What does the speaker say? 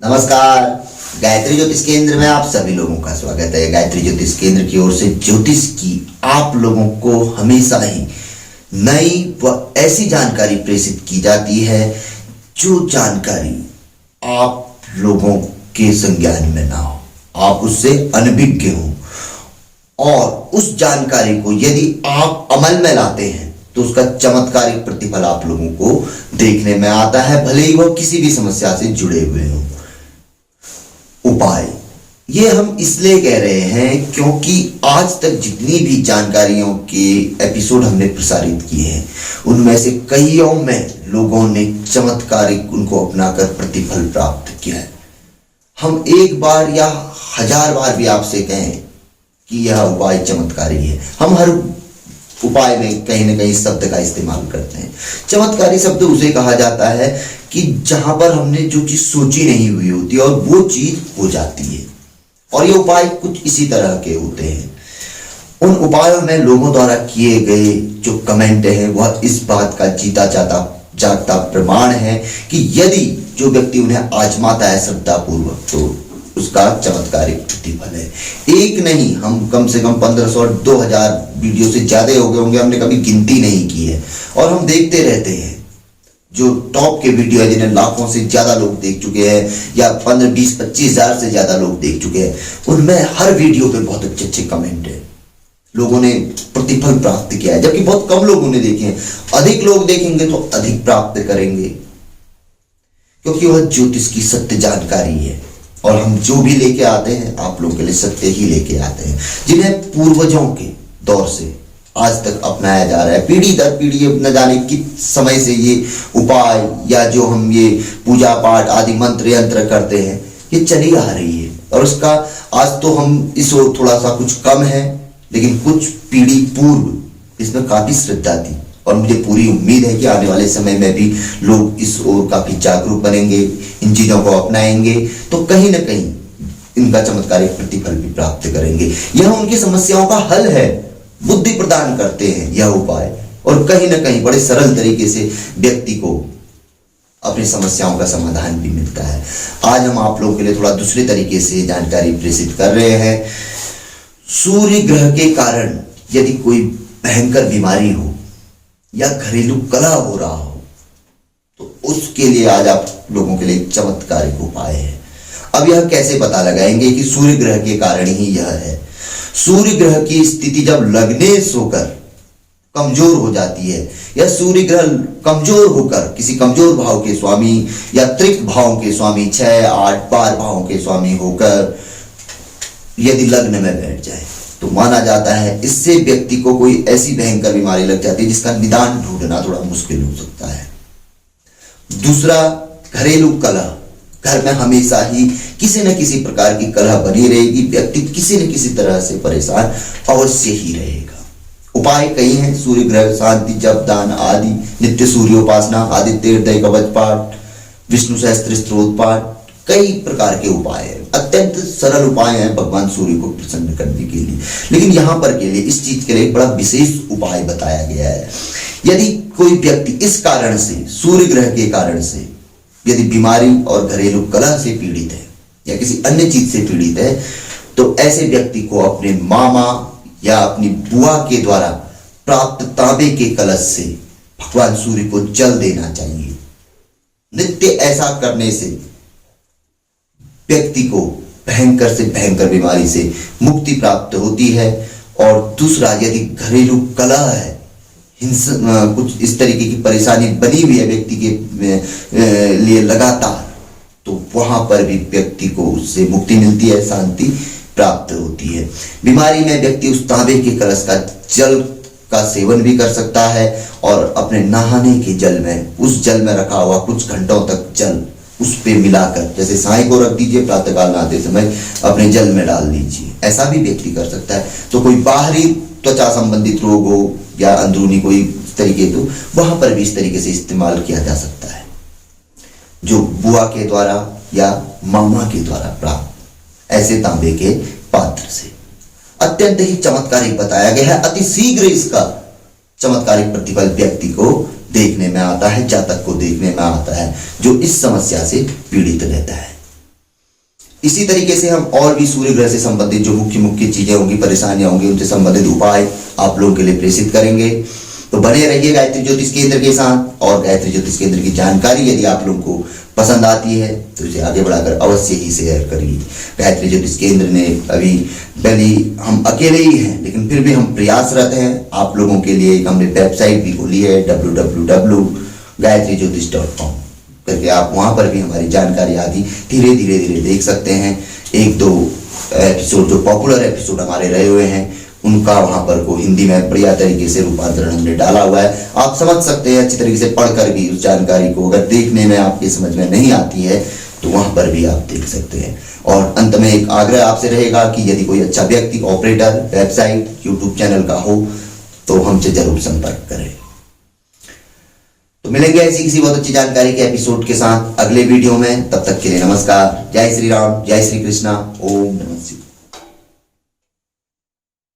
नमस्कार। गायत्री ज्योतिष केंद्र में आप सभी लोगों का स्वागत है। गायत्री ज्योतिष केंद्र की ओर से ज्योतिष की आप लोगों को हमेशा ही नई व ऐसी जानकारी प्रेषित की जाती है जो जानकारी आप लोगों के संज्ञान में ना हो, आप उससे अनभिज्ञ हो, और उस जानकारी को यदि आप अमल में लाते हैं तो उसका चमत्कारिक प्रतिफल आप लोगों को देखने में आता है, भले ही वह किसी भी समस्या से जुड़े हुए हों। उपाय ये हम इसलिए कह रहे हैं क्योंकि आज तक जितनी भी जानकारियों के एपिसोड हमने प्रसारित किए हैं उनमें से कईयों में लोगों ने चमत्कारिक उनको अपनाकर प्रतिफल प्राप्त किया है। हम एक बार या 1000 बार भी आपसे कहें कि यह उपाय चमत्कारी है, हम हर उपाय में कहीं ना कहीं शब्द का इस्तेमाल करते हैं। चमत्कारी शब्द उसे कहा जाता है कि जहां पर हमने जो चीज सोची नहीं हुई होती और वो चीज हो जाती है। और ये उपाय कुछ इसी तरह के होते हैं। उन उपायों में लोगों द्वारा किए गए जो कमेंट हैं वह इस बात का जीता जागता प्रमाण है कि यदि जो व्यक्ति उन्हें आजमाता है श्रद्धापूर्वक तो उसका चमत्कारिक प्रतिफल है। एक नहीं, हम कम से कम 1500 और 2000 वीडियो से ज्यादा हो गए होंगे, हमने कभी गिनती नहीं की है। और हम देखते रहते हैं जो टॉप के वीडियो है जिन्हें लाखों से ज्यादा लोग देख चुके हैं या 15, 20, 25 हजार से ज्यादा लोग देख चुके हैं, उनमें हर वीडियो पे बहुत अच्छे अच्छे कमेंट है, लोगों ने प्रतिफल प्राप्त किया है। जबकि बहुत कम लोगों ने देखे हैं। अधिक लोग देखेंगे तो अधिक प्राप्त करेंगे, क्योंकि वह ज्योतिष की सत्य जानकारी है। और हम जो भी लेके आते हैं आप लोगों के लिए सत्य ही लेके आते हैं, जिन्हें पूर्वजों के दौर से आज तक अपनाया जा रहा है। पीढ़ी दर पीढ़ी न जाने किस समय से ये उपाय या जो हम ये पूजा पाठ आदि मंत्र यंत्र करते हैं ये चली आ रही है। और उसका आज तो हम इस ओर थोड़ा सा कुछ कम है, लेकिन कुछ पीढ़ी पूर्व इसमें काफी श्रद्धा थी। और मुझे पूरी उम्मीद है कि आने वाले समय में भी लोग इस ओर काफी जागरूक बनेंगे, इन चीजों को अपनाएंगे तो कहीं ना कहीं इनका चमत्कारिक प्रतिफल भी प्राप्त करेंगे। यह उनकी समस्याओं का हल है, बुद्धि प्रदान करते हैं यह उपाय, और कहीं ना कहीं बड़े सरल तरीके से व्यक्ति को अपनी समस्याओं का समाधान भी मिलता है। आज हम आप लोगों के लिए थोड़ा दूसरे तरीके से जानकारी प्रेषित कर रहे हैं। सूर्य ग्रह के कारण यदि कोई भयंकर बीमारी हो या घरेलू कलह हो रहा हो तो उसके लिए आज आप लोगों के लिए चमत्कारिक उपाय है। अब यह कैसे पता लगाएंगे कि सूर्य ग्रह के कारण ही यह है? सूर्य ग्रह की स्थिति जब लग्नेश होकर कमजोर हो जाती है या सूर्य ग्रह कमजोर होकर किसी कमजोर भाव के स्वामी या त्रिक भाव के स्वामी 6, 8, 12 भावों के स्वामी होकर यदि लग्न में बैठ जाए तो माना जाता है इससे व्यक्ति को कोई ऐसी भयंकर बीमारी लग जाती है जिसका निदान ढूंढना थोड़ा मुश्किल हो सकता है। दूसरा, घरेलू कलह। घर में हमेशा ही किसी न किसी प्रकार की कलह बनी रहेगी, व्यक्ति किसी न किसी तरह से परेशान अवश्य ही रहेगा। उपाय कई हैं, सूर्य ग्रह शांति, जप, दान आदि, नित्य सूर्योपासना, आदित्य हृदय कवच पाठ, विष्णु सहस्त्र स्तोत्र पाठ, कई प्रकार के उपाय हैं। अत्यंत सरल उपाय हैं भगवान सूर्य को प्रसन्न करने के लिए। लेकिन यहां पर के लिए इस चीज के लिए एक बड़ा विशेष उपाय बताया गया है। यदि कोई व्यक्ति इस कारण से, सूर्य ग्रह के कारण से यदि बीमारी और घरेलू कलह से पीड़ित है या किसी अन्य चीज से पीड़ित है तो ऐसे व्यक्ति को अपने मामा या अपनी बुआ के द्वारा प्राप्त तांबे के कलश से भगवान सूर्य को जल देना चाहिए। नित्य ऐसा करने से व्यक्ति को भयंकर से भयंकर बीमारी से मुक्ति प्राप्त होती है। और दूसरा, यदि घरेलू कलह है, कुछ इस तरीके की परेशानी बनी हुई है व्यक्ति के लिए लगातार, तो वहां पर भी व्यक्ति को उससे मुक्ति मिलती है, शांति प्राप्त होती है। बीमारी में व्यक्ति उस तांबे के कलश का जल का सेवन भी कर सकता है और अपने नहाने के जल में, उस जल में रखा हुआ कुछ घंटों तक जल उस पे मिलाकर, जैसे साय को रख दीजिए, प्रातःकाल नहाते समय अपने जल में डाल दीजिए, ऐसा भी व्यक्ति कर सकता है। तो कोई बाहरी त्वचा संबंधित रोग हो या अंदरूनी कोई तरीके, तो वहां पर भी इस तरीके से इस्तेमाल किया जा सकता है, जो बुआ के द्वारा या मामा के द्वारा प्राप्त ऐसे तांबे के पात्र से। अत्यंत ही चमत्कारिक बताया गया है। अति शीघ्र इसका चमत्कारिक प्रतिफल व्यक्ति को देखने में आता है, जातक को देखने में आता है जो इस समस्या से पीड़ित रहता है। इसी तरीके से हम और भी सूर्य ग्रह से संबंधित जो मुख्य मुख्य चीजें होंगी, परेशानियां होंगी, उनसे संबंधित उपाय आप लोगों के लिए प्रेषित करेंगे। तो बने रहिए गायत्री ज्योतिष केंद्र के साथ। और गायत्री ज्योतिष केंद्र की जानकारी यदि आप लोगों को पसंद आती है तो इसे आगे बढ़ाकर अवश्य ही शेयर करिए। गायत्री ज्योतिष केंद्र ने अभी भले हम अकेले ही हैं, लेकिन फिर भी हम प्रयासरत हैं आप लोगों के लिए। हमने वेबसाइट भी खोली है www.gayatrijyotish.com करके, आप वहां पर भी हमारी जानकारी आदि धीरे धीरे देख सकते हैं। एक दो एपिसोड जो पॉपुलर एपिसोड हमारे रहे हुए हैं उनका वहां पर को हिंदी में बढ़िया तरीके से रूपांतरण हमने डाला हुआ है। आप समझ सकते हैं अच्छी तरीके से पढ़कर भी उस जानकारी को। अगर देखने में आपके समझ में नहीं आती है तो वहां पर भी आप देख सकते हैं। और अंत में एक आग्रह आपसे रहेगा कि यदि कोई अच्छा व्यक्ति, ऑपरेटर, वेबसाइट, यूट्यूब चैनल का हो तो हमसे जरूर संपर्क करें। तो मिलेंगे ऐसी किसी बहुत अच्छी जानकारी के एपिसोड के साथ अगले वीडियो में। तब तक के लिए नमस्कार। जय श्री राम, जय श्री कृष्णा, ओम नमः शिवाय।